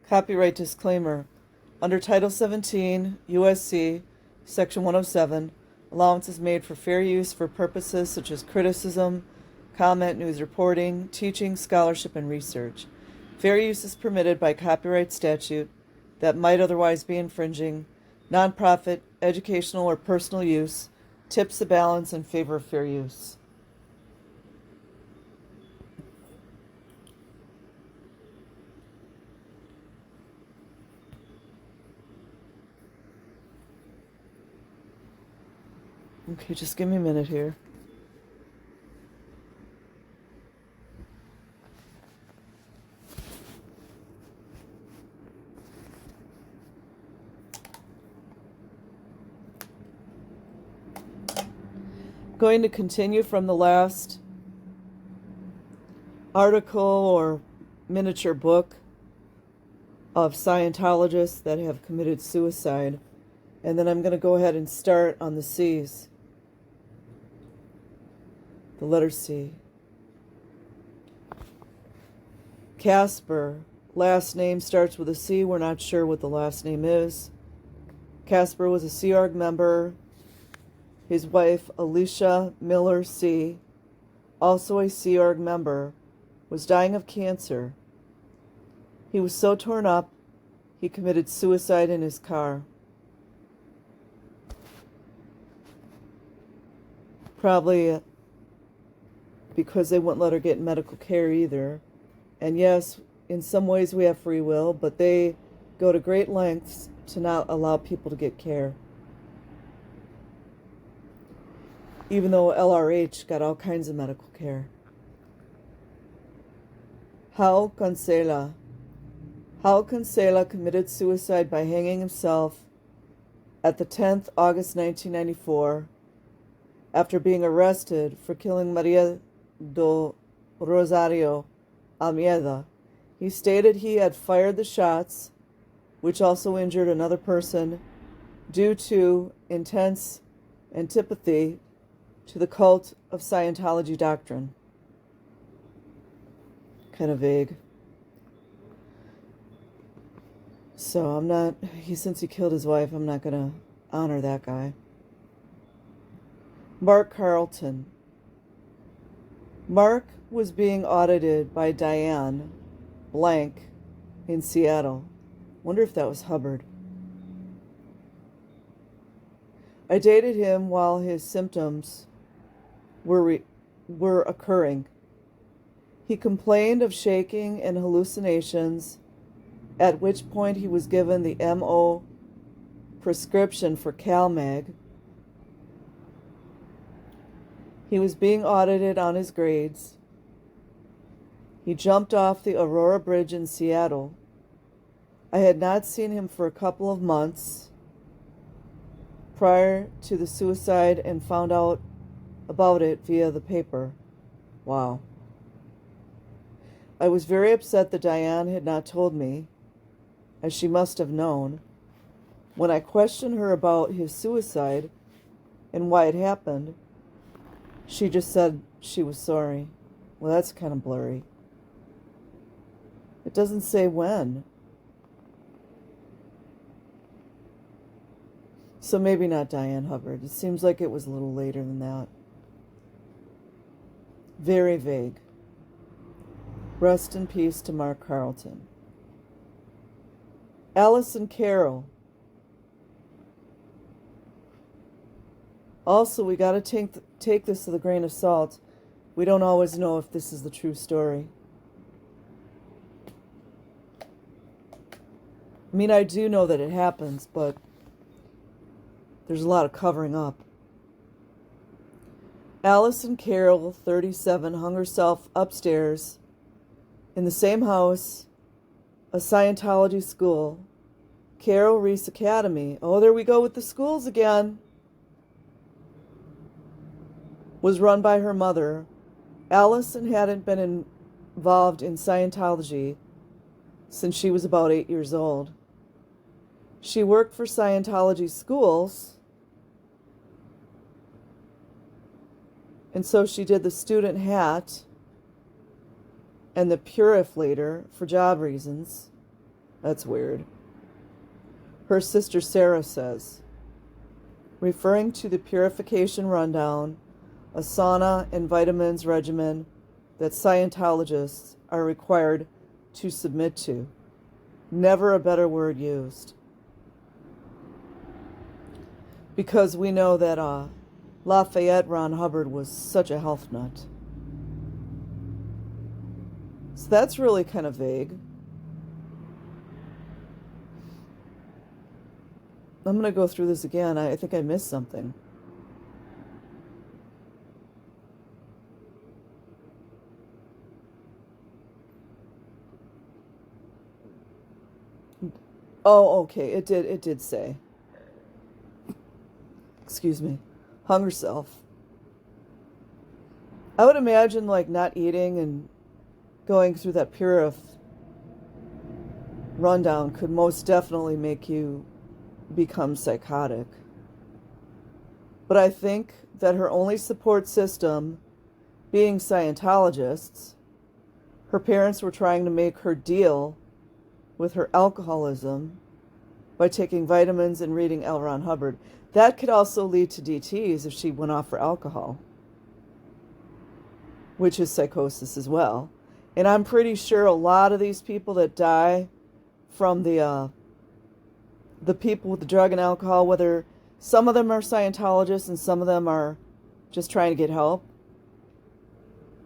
Copyright disclaimer. Under Title 17, U.S.C., Section 107, allowance is made for fair use for purposes such as criticism, comment, news reporting, teaching, scholarship, and research. Fair use is permitted by copyright statute that might otherwise be infringing. Nonprofit, educational, or personal use tips the balance in favor of fair use. Okay, just give me a minute here. Going to continue from the last article or miniature book of Scientologists that have committed suicide. And then I'm going to go ahead and start on the C's. The letter C. Casper. Last name starts with a C. We're not sure what the last name is. Casper was a Sea Org member. His wife, Alicia Miller C., also a Sea Org member, was dying of cancer. He was so torn up, he committed suicide in his car. Probably because they wouldn't let her get medical care either. And yes, in some ways we have free will, but they go to great lengths to not allow people to get care. Even though LRH got all kinds of medical care. Hal Cancela. Hal Cancela committed suicide by hanging himself at the 10th August 1994 after being arrested for killing Maria do Rosario Almeida. He stated he had fired the shots, which also injured another person, due to intense antipathy to the cult of Scientology doctrine. Kind of vague. So since he killed his wife, I'm not going to honor that guy. Mark Carlton. Mark was being audited by Diane Blank in Seattle. Wonder if that was Hubbard. I dated him while his symptoms were occurring. He complained of shaking and hallucinations, at which point he was given the MO prescription for CalMag. He was being audited on his grades. He jumped off the Aurora Bridge in Seattle. I had not seen him for a couple of months prior to the suicide and found out about it via the paper. Wow. I was very upset that Diane had not told me, as she must have known. When I questioned her about his suicide and why it happened, she just said she was sorry. Well, that's kind of blurry. It doesn't say when. So maybe not Diane Hubbard. It seems like it was a little later than that. Very vague. Rest in peace to Mark Carlton. Allison Carroll. Also, we got to take this with a grain of salt. We don't always know if this is the true story. I mean, I do know that it happens, but there's a lot of covering up. Allison Carroll, 37, hung herself upstairs in the same house, a Scientology school, Carroll Reese Academy. Oh, there we go with the schools again. Was run by her mother. Allison hadn't been involved in Scientology since she was about 8 years old. She worked for Scientology schools, and so she did the student hat and the purificator for job reasons. That's weird. Her sister Sarah says, referring to the purification rundown, a sauna and vitamins regimen that Scientologists are required to submit to. Never a better word used. Because we know that Lafayette Ron Hubbard was such a health nut. So that's really kind of vague. I'm going to go through this again. I think I missed something. Oh, okay. It did say. Excuse me. Hung herself. I would imagine like not eating and going through that purif rundown could most definitely make you become psychotic. But I think that her only support system, being Scientologists, her parents were trying to make her deal with her alcoholism by taking vitamins and reading L. Ron Hubbard. That could also lead to DTs if she went off for alcohol, which is psychosis as well. And I'm pretty sure a lot of these people that die from the people with the drug and alcohol, whether some of them are Scientologists and some of them are just trying to get help,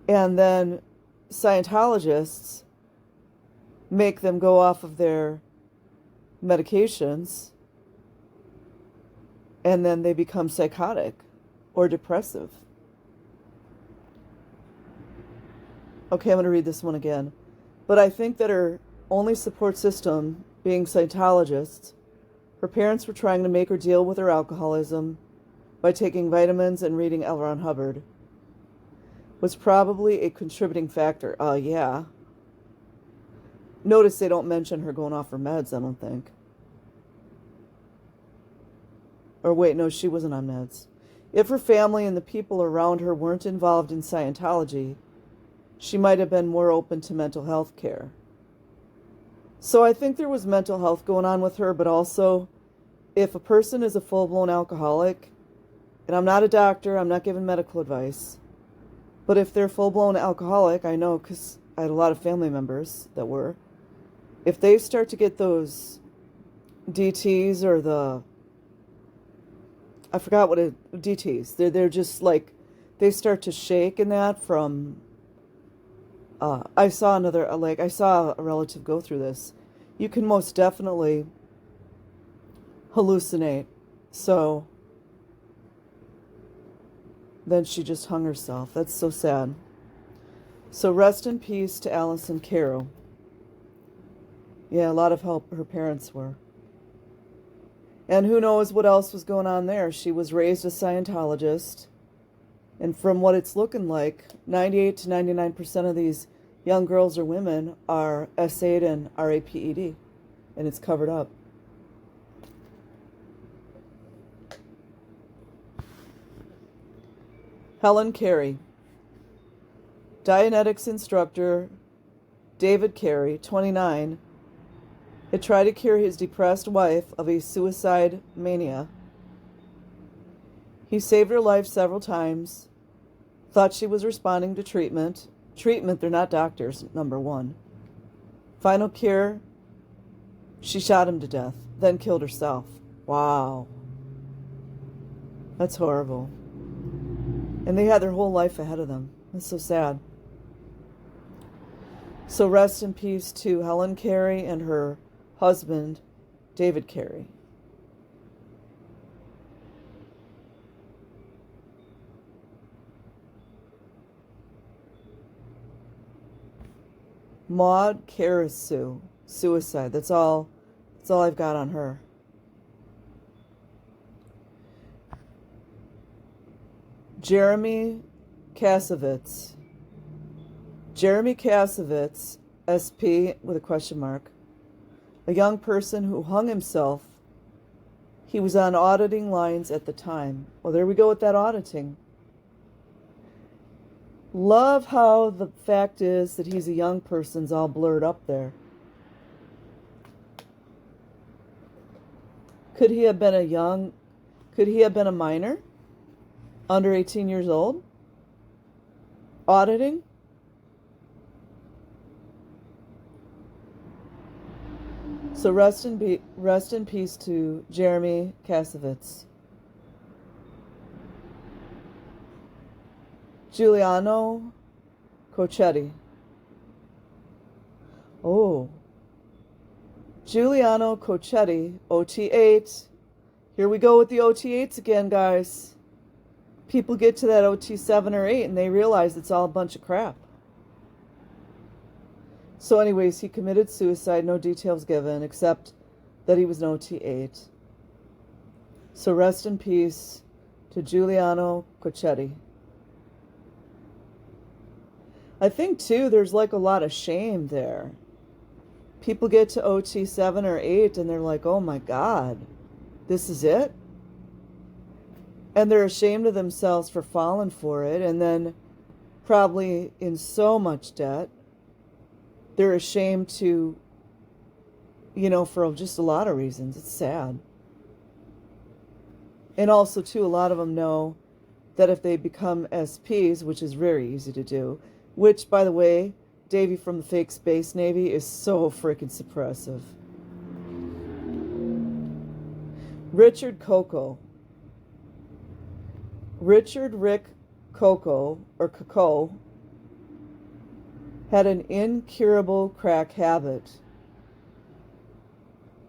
and then Scientologists make them go off of their medications, and then they become psychotic or depressive. Okay, I'm going to read this one again. But I think that her only support system, being Scientologists, her parents were trying to make her deal with her alcoholism by taking vitamins and reading L. Ron Hubbard, was probably a contributing factor. Yeah. Notice they don't mention her going off her meds, I don't think. Or wait, no, she wasn't on meds. If her family and the people around her weren't involved in Scientology, she might have been more open to mental health care. So I think there was mental health going on with her, but also if a person is a full-blown alcoholic, and I'm not a doctor, I'm not giving medical advice, but if they're full-blown alcoholic, I know because I had a lot of family members that were, if they start to get those DTs or I forgot what DTs, they're just like, they start to shake in that from, I saw a relative go through this. You can most definitely hallucinate. So then she just hung herself. That's so sad. So rest in peace to Allison Carroll. Yeah, a lot of help her parents were. And who knows what else was going on there. She was raised a Scientologist. And from what it's looking like, 98 to 99% of these young girls or women are SA'd and RAPED. And it's covered up. Helen Carey. Dianetics instructor David Carey, 29, had tried to cure his depressed wife of a suicide mania. He saved her life several times, thought she was responding to treatment. Treatment, they're not doctors, number one. Final cure, she shot him to death, then killed herself. Wow. That's horrible. And they had their whole life ahead of them. That's so sad. So rest in peace to Helen Carey and her husband, David Carey. Maud Karasu, suicide. That's all I've got on her. Jeremy Kasovitz. Jeremy Kasovitz, SP with a question mark. A young person who hung himself. He was on auditing lines at the time. Well, there we go with that auditing. Love how the fact is that he's a young person's all blurred up there. Could he have been a minor? Under 18 years old? Auditing? So rest in peace to Jeremy Kasovitz. Giuliano Cocchetti. Oh. Giuliano Cocchetti, OT8. Here we go with the OT8s again, guys. People get to that OT7 or 8 and they realize it's all a bunch of crap. So anyways, he committed suicide, no details given, except that he was an OT8. So rest in peace to Giuliano Cocchetti. I think, too, there's like a lot of shame there. People get to OT7 or 8 and they're like, oh my God, this is it? And they're ashamed of themselves for falling for it, and then probably in so much debt, they're ashamed to, for just a lot of reasons. It's sad. And also, too, a lot of them know that if they become SPs, which is very easy to do, which, by the way, Davey from the fake Space Navy is so freaking suppressive. Richard Rick Coco, or Coco, had an incurable crack habit.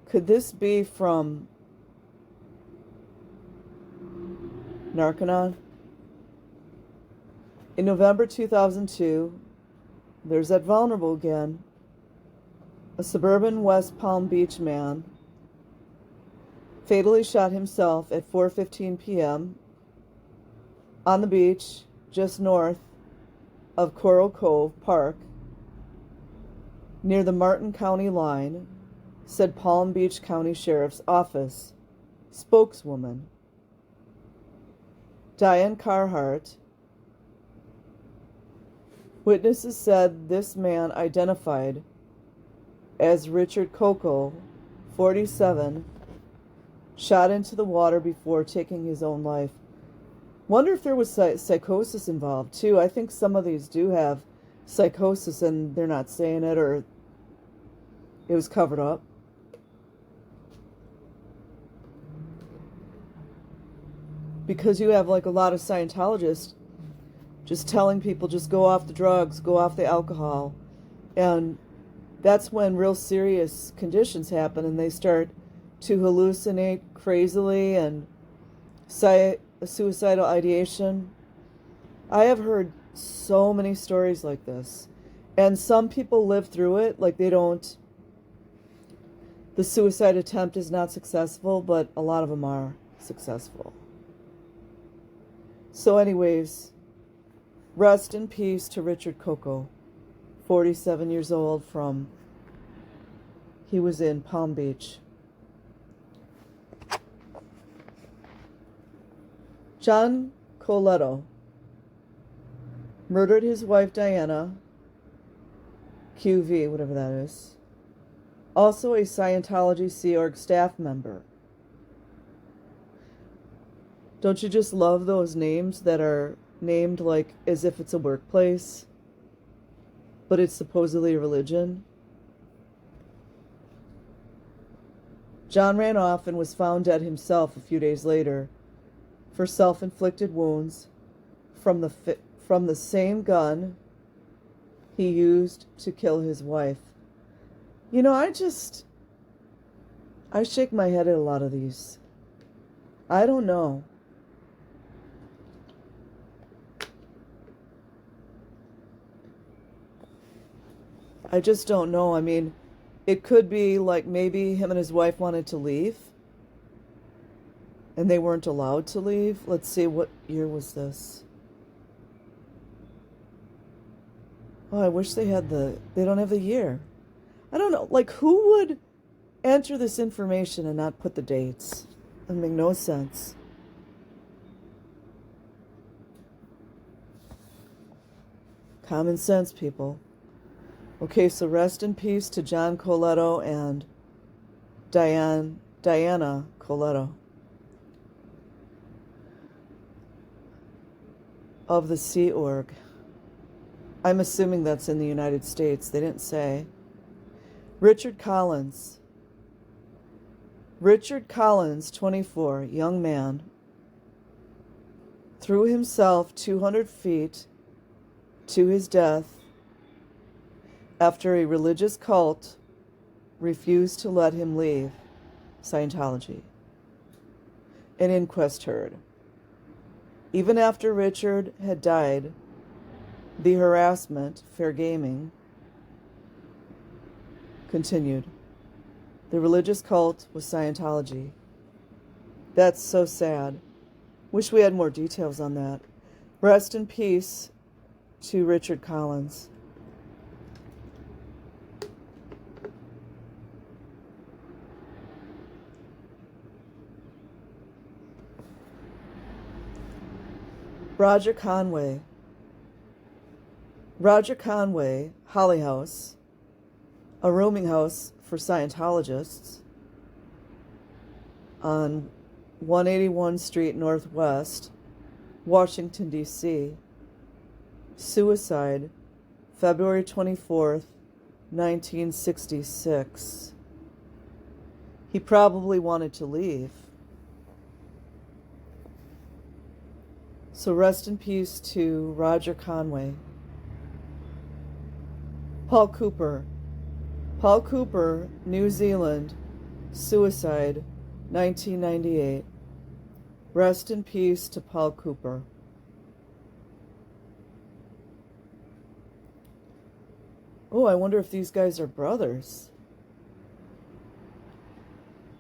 Could this be from Narconon? In November 2002, there's that vulnerable again. A suburban West Palm Beach man fatally shot himself at 4:15 p.m. on the beach just north of Coral Cove Park near the Martin County line, said Palm Beach County Sheriff's Office spokeswoman Diane Carhart. Witnesses said this man, identified as Richard Coco, 47, shot into the water before taking his own life. Wonder if there was psychosis involved, too. I think some of these do have psychosis and they're not saying it, or it was covered up. Because you have like a lot of Scientologists just telling people, just go off the drugs, go off the alcohol. And that's when real serious conditions happen and they start to hallucinate crazily and suicidal ideation. I have heard so many stories like this. And some people live through it, like the suicide attempt is not successful, but a lot of them are successful. So anyways, rest in peace to Richard Coco, 47 years old, he was in Palm Beach. John Coletto murdered his wife Diana, QV, whatever that is, also a Scientology Sea Org staff member. Don't you just love those names that are named like as if it's a workplace, but it's supposedly a religion? John ran off and was found dead himself a few days later for self-inflicted wounds from the same gun he used to kill his wife. I shake my head at a lot of these. I don't know. I just don't know. I mean, it could be like maybe him and his wife wanted to leave and they weren't allowed to leave. Let's see, what year was this? Oh, I wish they don't have the year. I don't know. Like, who would enter this information and not put the dates? It would make no sense. Common sense, people. Okay, so rest in peace to John Coletto and Diana Spoleto of the Sea Org. I'm assuming that's in the United States. They didn't say. Richard Collins. Richard Collins, 24, young man, threw himself 200 feet to his death after a religious cult refused to let him leave Scientology. An inquest heard. Even after Richard had died, the harassment, fair gaming, continued. The religious cult was Scientology. That's so sad. Wish we had more details on that. Rest in peace to Richard Collins. Roger Conway. Roger Conway, Holly House, a rooming house for Scientologists on 181 Street Northwest, Washington, D.C. Suicide, February 24th, 1966. He probably wanted to leave. So rest in peace to Roger Conway. Paul Cooper. Paul Cooper, New Zealand, suicide, 1998. Rest in peace to Paul Cooper. Oh, I wonder if these guys are brothers.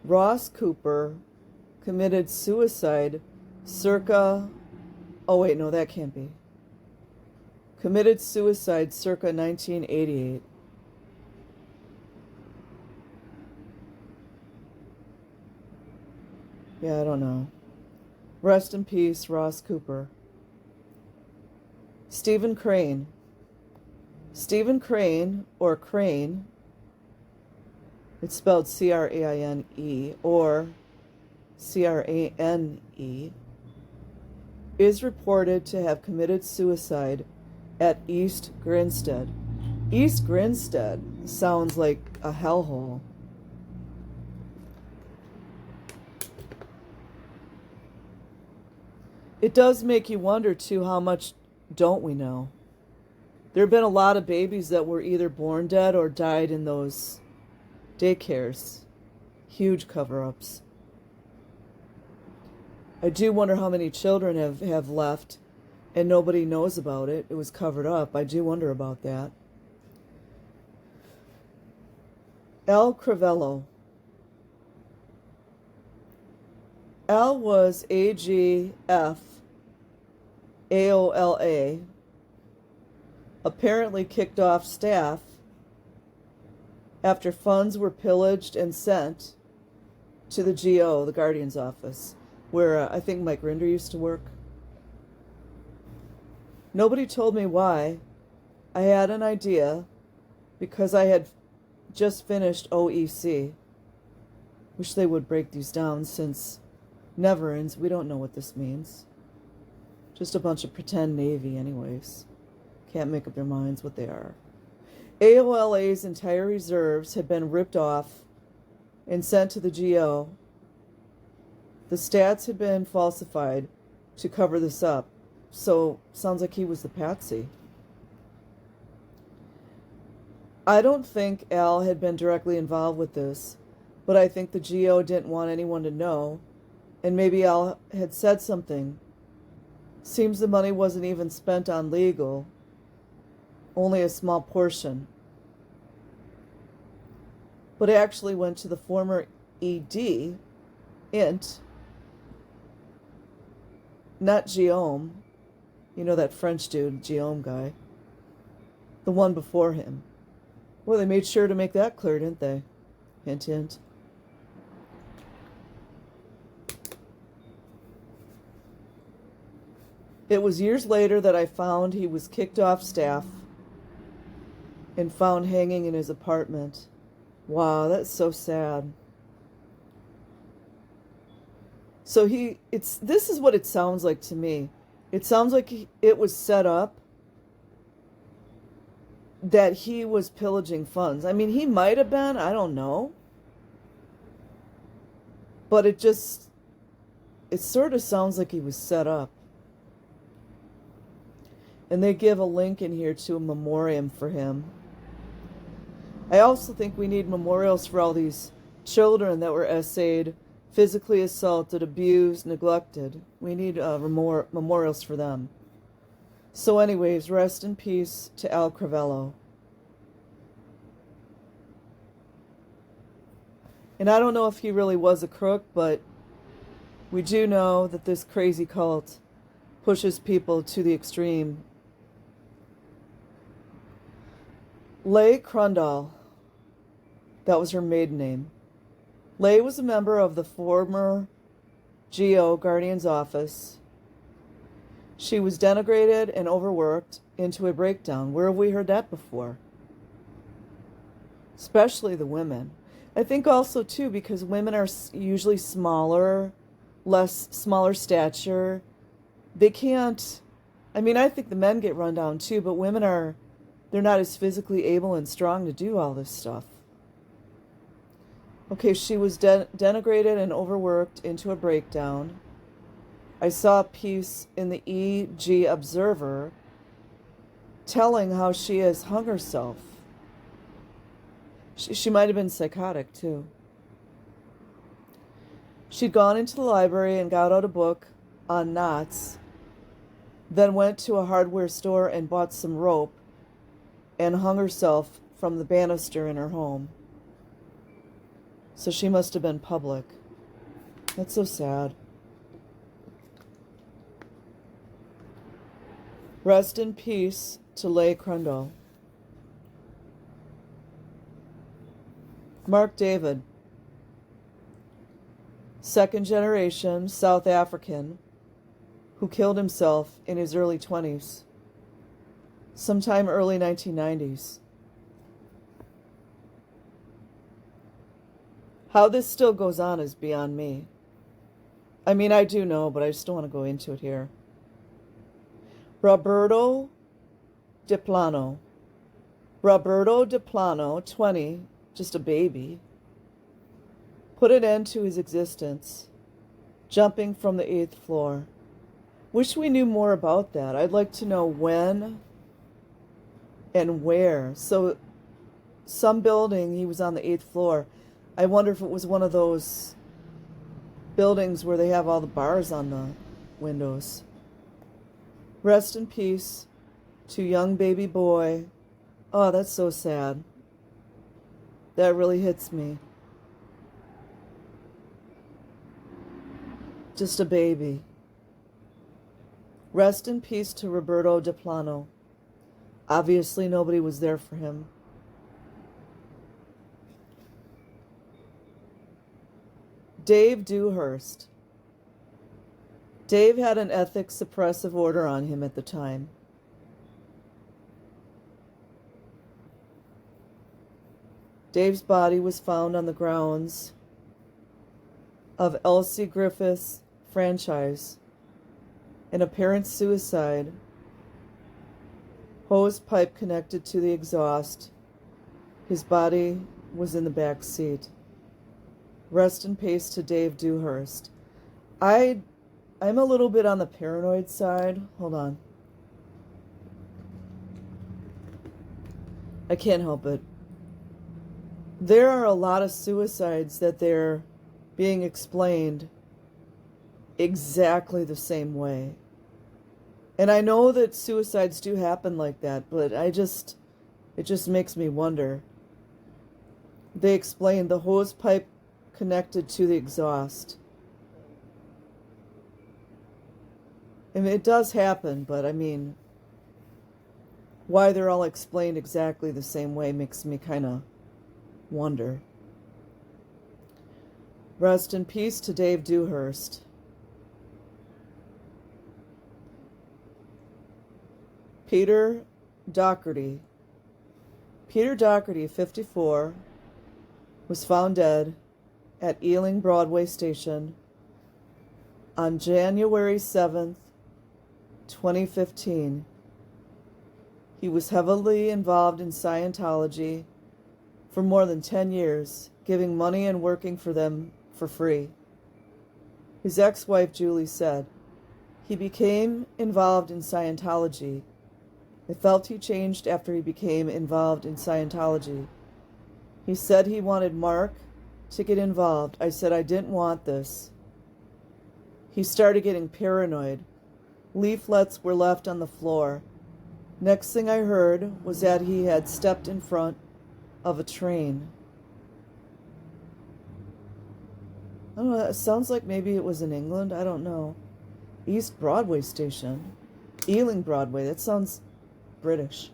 Ross Cooper committed suicide circa... Oh, wait, no, that can't be. Committed suicide circa 1988. Yeah, I don't know. Rest in peace, Ross Cooper. Stephen Crane. Stephen Crane, or Crane, it's spelled C-R-A-I-N-E, or C-R-A-N-E, is reported to have committed suicide at East Grinstead. East Grinstead sounds like a hellhole. It does make you wonder, too, how much don't we know? There have been a lot of babies that were either born dead or died in those daycares. Huge cover-ups. I do wonder how many children have left and nobody knows about it. It was covered up. I do wonder about that. Al Crivello. Al was AGF AOLA, apparently kicked off staff after funds were pillaged and sent to the GO, the Guardian's office, where I think Mike Rinder used to work. Nobody told me why. I had an idea because I had just finished OEC. Wish they would break these down, since never-ends, we don't know what this means. Just a bunch of pretend Navy anyways. Can't make up their minds what they are. AOLA's entire reserves had been ripped off and sent to the GO. The stats had been falsified to cover this up. So, sounds like he was the patsy. I don't think Al had been directly involved with this, but I think the GO didn't want anyone to know, and maybe Al had said something. Seems the money wasn't even spent on legal, only a small portion. But it actually went to the former ED, INT, not Guillaume. You know that French dude, Guillaume guy. The one before him. Well, they made sure to make that clear, didn't they? Hint, hint. It was years later that I found he was kicked off staff and found hanging in his apartment. Wow, that's so sad. So this is what it sounds like to me. It sounds like it was set up that he was pillaging funds. I mean, he might have been, I don't know. But it sort of sounds like he was set up. And they give a link in here to a memoriam for him. I also think we need memorials for all these children that were essayed, physically assaulted, abused, neglected. We need memorials for them. So anyways, rest in peace to Al Cravello. And I don't know if he really was a crook, but we do know that this crazy cult pushes people to the extreme. Leigh Crundall, that was her maiden name. Leigh was a member of the former GO Guardian's office. She was denigrated and overworked into a breakdown. Where have we heard that before? Especially the women. I think also, too, because women are usually smaller, smaller stature. They can't, I mean, I think the men get run down, too, but women they're not as physically able and strong to do all this stuff. Okay, she was denigrated and overworked into a breakdown. I saw a piece in the EG Observer telling how she has hung herself. She might have been psychotic, too. She'd gone into the library and got out a book on knots, then went to a hardware store and bought some rope and hung herself from the banister in her home. So she must have been public. That's so sad. Rest in peace to Leigh Crundall. Mark David, second generation South African who killed himself in his early 20s, sometime early 1990s. How this still goes on is beyond me. I mean, I do know, but I just don't want to go into it here. Roberto Di Plano, 20, just a baby, put an end to his existence, jumping from the 8th floor. Wish we knew more about that. I'd like to know when and where. So, some building, he was on the 8th floor. I wonder if it was one of those buildings where they have all the bars on the windows. Rest in peace to young baby boy. Oh, that's so sad. That really hits me. Just a baby. Rest in peace to Roberto Di Plano. Obviously, nobody was there for him. Dave Dewhurst. Dave had an ethics suppressive order on him at the time. Dave's body was found on the grounds of Elsie Griffith's franchise. An apparent suicide. Hose pipe connected to the exhaust. His body was in the back seat. Rest in peace to Dave Dewhurst. I'm a little bit on the paranoid side. Hold on. I can't help it. There are a lot of suicides that they're being explained exactly the same way. And I know that suicides do happen like that, but it just makes me wonder. They explained the hose pipe connected to the exhaust. I mean, it does happen, but I mean, why they're all explained exactly the same way makes me kind of wonder. Rest in peace to Dave Dewhurst. Peter Doherty. Peter Doherty, 54, was found dead at Ealing Broadway Station On January 7th, 2015, he was heavily involved in Scientology for more than 10 years, giving money and working for them for free. His ex-wife Julie said, "He became involved in Scientology. I felt he changed after he became involved in Scientology. He said he wanted Mark to get involved. I said I didn't want this. He started getting paranoid. Leaflets were left on the floor. Next thing I heard was that he had stepped in front of a train." I don't know, it sounds like maybe it was in England. I don't know. East Broadway station. Ealing Broadway. That sounds British.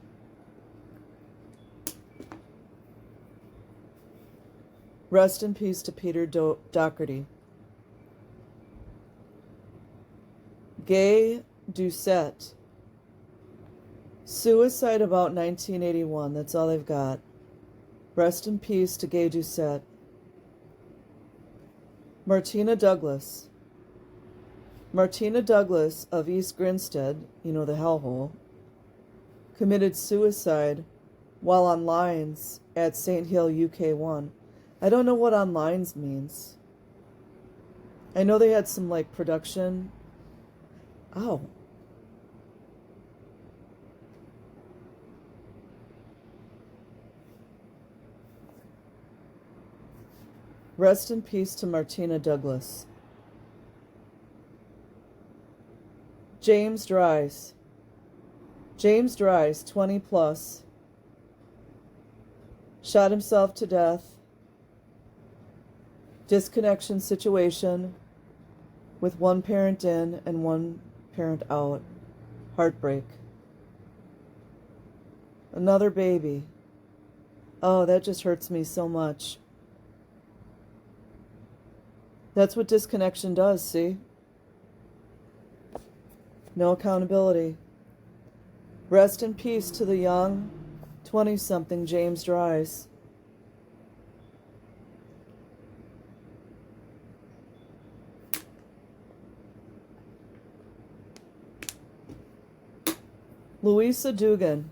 Rest in peace to Peter Doherty. Gay Doucette. Suicide about 1981. That's all they've got. Rest in peace to Gay Doucette. Martina Douglas. Martina Douglas of East Grinstead, you know, the hellhole, committed suicide while on lines at St. Hill UK1. I don't know what on lines means. I know they had some, like, production. Oh. Rest in peace to Martina Douglas. James Dries. James Dries, 20 plus, shot himself to death. Disconnection situation with one parent in and one parent out. Heartbreak. Another baby. Oh, that just hurts me so much. That's what disconnection does, see? No accountability. Rest in peace to the young 20-something James Dries. Louisa Dugan.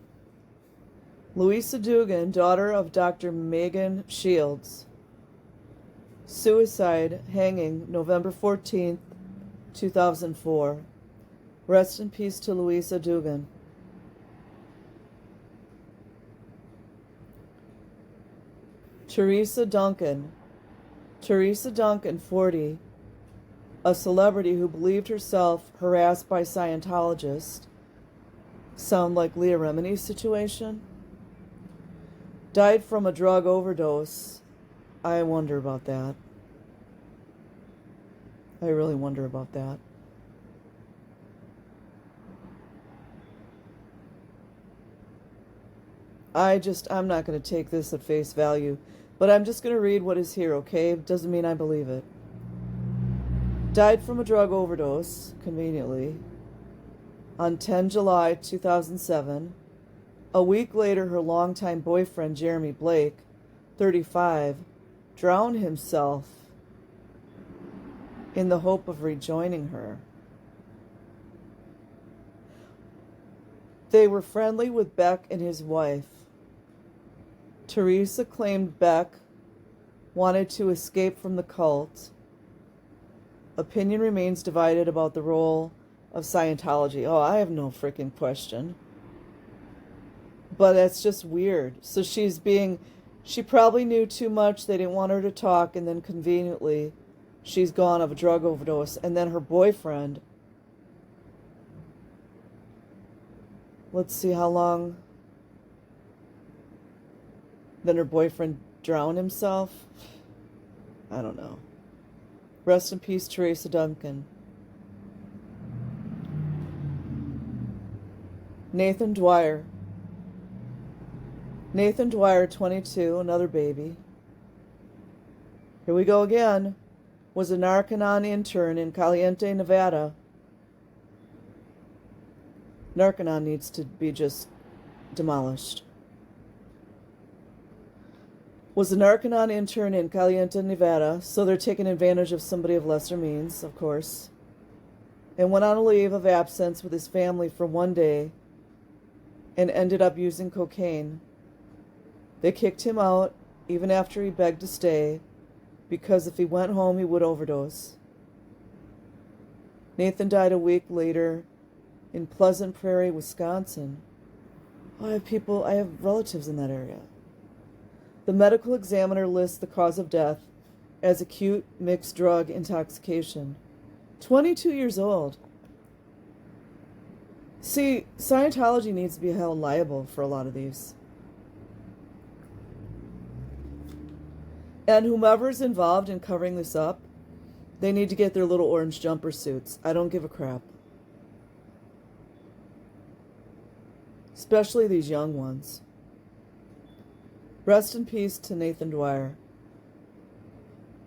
Louisa Dugan, daughter of Dr. Megan Shields. Suicide, hanging, November 14th, 2004. Rest in peace to Louisa Dugan. Teresa Duncan. Teresa Duncan, 40, a celebrity who believed herself harassed by Scientologists. Sound like Leah Remini's situation? Died from a drug overdose. I wonder about that. I really wonder about that. I'm not going to take this at face value, but I'm just going to read what is here, okay? It doesn't mean I believe it. Died from a drug overdose, conveniently, on 10 July 2007. A week later, her longtime boyfriend, Jeremy Blake, 35, drowned himself in the hope of rejoining her. They were friendly with Beck and his wife. Teresa claimed Beck wanted to escape from the cult. Opinion remains divided about the role of Scientology. Oh, I have no freaking question. But that's just weird. So she probably knew too much. They didn't want her to talk, and then conveniently she's gone of a drug overdose. And then her boyfriend, let's see how long. Then her boyfriend drowned himself. I don't know. Rest in peace, Teresa Duncan. Nathan Dwyer. Nathan Dwyer, 22, another baby. Here we go again. Was a Narconon intern in Caliente, Nevada. Narconon needs to be just demolished. Was a Narconon intern in Caliente, Nevada, so they're taking advantage of somebody of lesser means, of course. and went on a leave of absence with his family for one day and ended up using cocaine. They kicked him out even after he begged to stay because if he went home he would overdose. Nathan died a week later in Pleasant Prairie, Wisconsin. I have relatives in that area. The medical examiner lists the cause of death as acute mixed drug intoxication. 22 years old. See, Scientology needs to be held liable for a lot of these. And whomever's involved in covering this up, they need to get their little orange jumper suits. I don't give a crap. Especially these young ones. Rest in peace to Nathan Dwyer.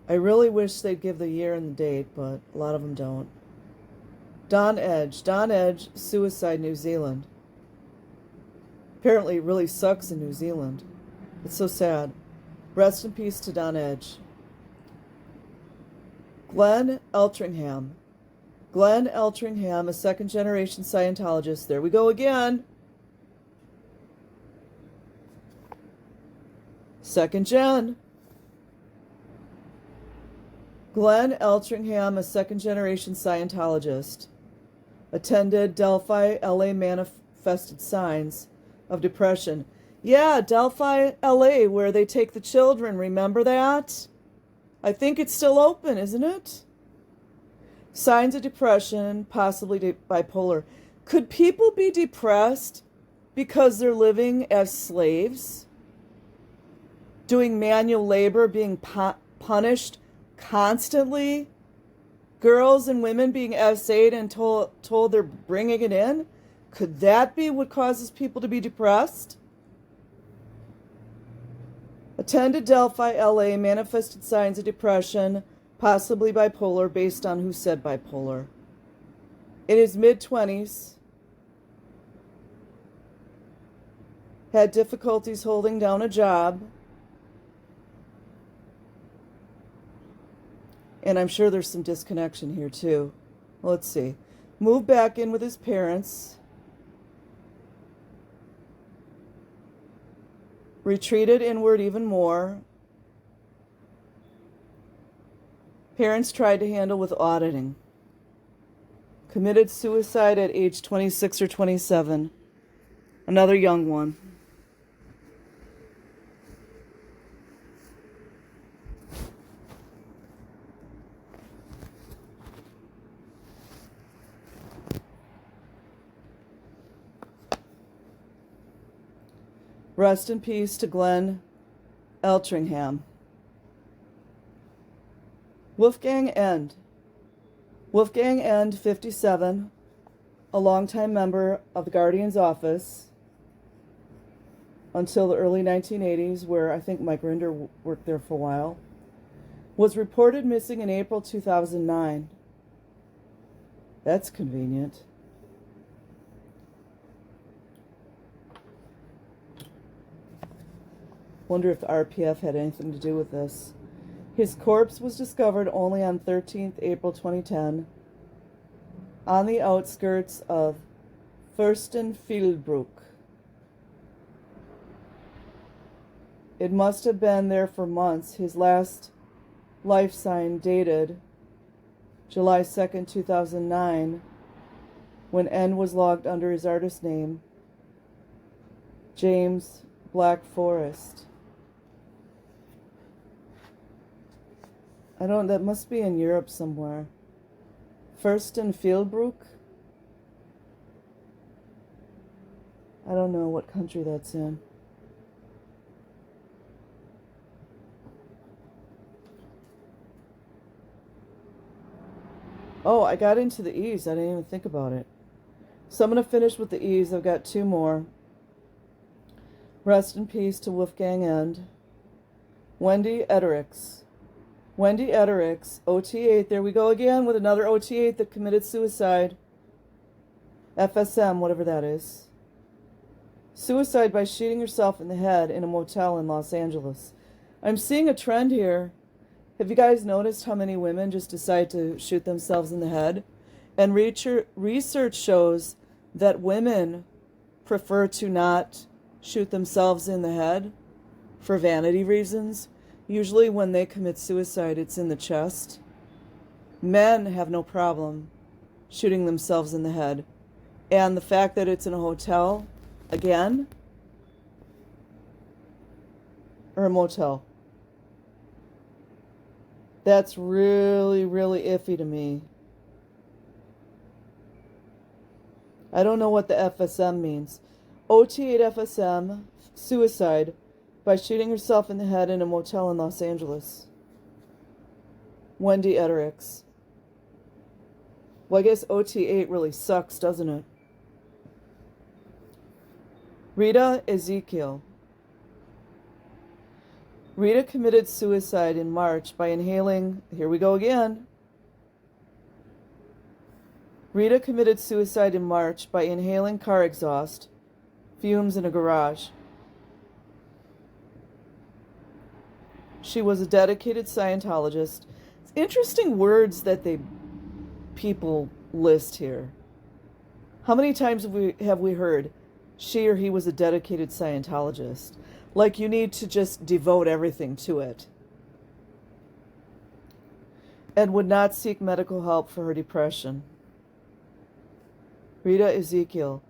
I really wish they'd give the year and the date, but a lot of them don't. Don Edge, suicide, New Zealand. Apparently it really sucks in New Zealand. It's so sad. Rest in peace to Don Edge. Glenn Eltringham. Glenn Eltringham, a second-generation Scientologist. There we go again. Second gen. Glenn Eltringham, a second-generation Scientologist, attended Delphi, LA, manifested signs of depression. Yeah, Delphi, LA, where they take the children. Remember that? I think it's still open, isn't it? Signs of depression, possibly bipolar. Could people be depressed because they're living as slaves? Doing manual labor, being punished constantly? Girls and women being essayed and told they're bringing it in? Could that be what causes people to be depressed? Attended Delphi, LA, manifested signs of depression, possibly bipolar, based on who said bipolar. In his mid-20s, had difficulties holding down a job, and I'm sure there's some disconnection here too. Let's see. Moved back in with his parents. Retreated inward even more. Parents tried to handle with auditing. Committed suicide at age 26 or 27. Another young one. Rest in peace to Glenn Eltringham. Wolfgang End. Wolfgang End, 57, a longtime member of the Guardian's office until the early 1980s, where I think Mike Rinder worked there for a while, was reported missing in April 2009. That's convenient. Wonder if the RPF had anything to do with this. His corpse was discovered only on 13th April 2010 on the outskirts of Fürstenfeldbruck. It must have been there for months. His last life sign dated July 2nd, 2009, when N was logged under his artist name, James Black Forest. That must be in Europe somewhere. Fürstenfeldbruck? I don't know what country that's in. Oh, I got into the E's. I didn't even think about it. So I'm going to finish with the E's. I've got two more. Rest in peace to Wolfgang End. Wendy Edericks. Wendy Edericks, OT8. There we go again with another OT8 that committed suicide. FSM, whatever that is. Suicide by shooting herself in the head in a motel in Los Angeles. I'm seeing a trend here. Have you guys noticed how many women just decide to shoot themselves in the head? And research shows that women prefer to not shoot themselves in the head for vanity reasons. Usually when they commit suicide, it's in the chest. Men have no problem shooting themselves in the head. And the fact that it's in a hotel, again, or a motel, that's really, really iffy to me. I don't know what the FSM means. OT8 FSM, suicide by shooting herself in the head in a motel in Los Angeles. Wendy Edericks. Well, I guess OT8 really sucks, doesn't it? Rita Ezekiel. Rita committed suicide in March by inhaling, here we go again. Rita committed suicide in March by inhaling car exhaust, fumes in a garage. She was a dedicated Scientologist. It's interesting words that people list here. How many times have we heard she or he was a dedicated Scientologist? Like you need to just devote everything to it. And would not seek medical help for her depression. Rita Ezekiel.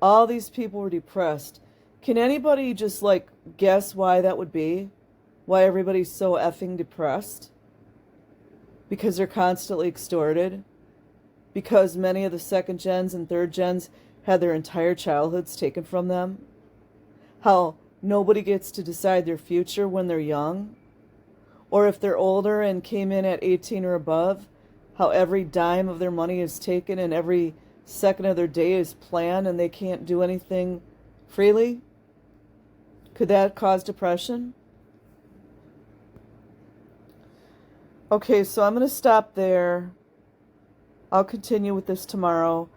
All these people were depressed. Can anybody just guess why that would be? Why everybody's so effing depressed? Because they're constantly extorted? Because many of the second gens and third gens had their entire childhoods taken from them? How nobody gets to decide their future when they're young? Or if they're older and came in at 18 or above, how every dime of their money is taken and every second of their day is planned and they can't do anything freely? Could that cause depression? Okay, so I'm going to stop there. I'll continue with this tomorrow.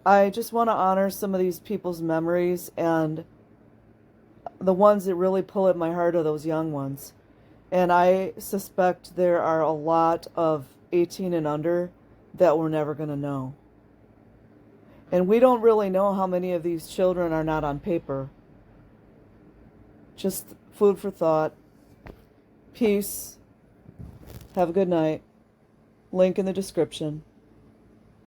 I just want to honor some of these people's memories, and the ones that really pull at my heart are those young ones. And I suspect there are a lot of 18 and under that we're never going to know. And we don't really know how many of these children are not on paper. Just food for thought. Peace. Have a good night. Link in the description.